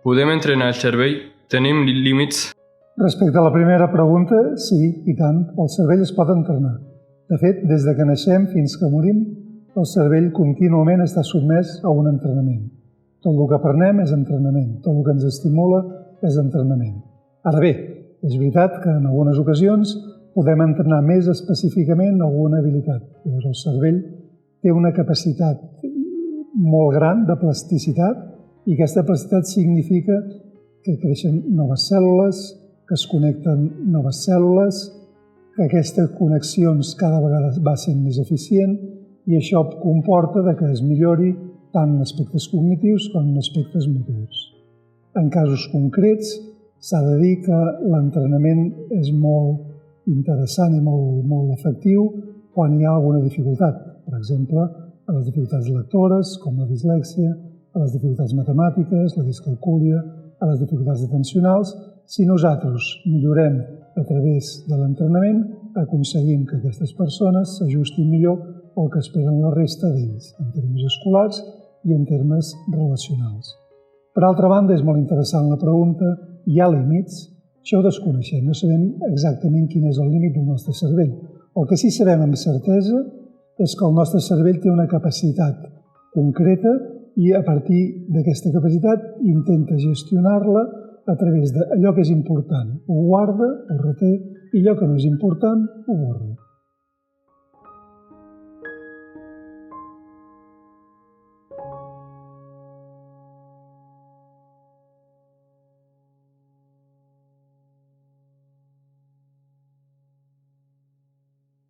Podem entrenar el cervell? Tenim límits? Respecte a la primera pregunta, sí, i tant, el cervell es pot entrenar. De fet, des de que naixem fins que morim, el cervell contínuament està sotmès a un entrenament. Tot el que aprenem és entrenament, tot el que ens estimula és entrenament. Ara bé, és veritat que en algunes ocasions podem entrenar més específicament alguna habilitat. Llavors el cervell té una capacitat molt gran de plasticitat i aquesta plasticitat significa que creixen noves cèl·lules, que es connecten noves cèl·lules, que aquestes connexions cada vegada va sent més eficient i això comporta que es millori tant en aspectes cognitius com en aspectes motors. En casos concrets, s'ha de dir que l'entrenament és molt interessant i molt efectiu quan hi ha alguna dificultat. Per exemple, a les dificultats lectores, com la dislèxia, a les dificultats matemàtiques, la discalcúlia, a les dificultats atencionals. Si nosaltres millorem a través de l'entrenament, aconseguim que aquestes persones s'ajustin millor al que esperen la resta d'ells, en termes escolars i en termes relacionals. Per altra banda, és molt interessant la pregunta, hi ha límits? Això ho desconeixem, no sabem exactament quin és el límit del nostre cervell. El que sí sabem amb certesa és que el nostre cervell té una capacitat concreta i a partir d'aquesta capacitat intenta gestionar-la a través d'allò que és important. Ho guarda, ho reté, i allò que no és important, ho borra.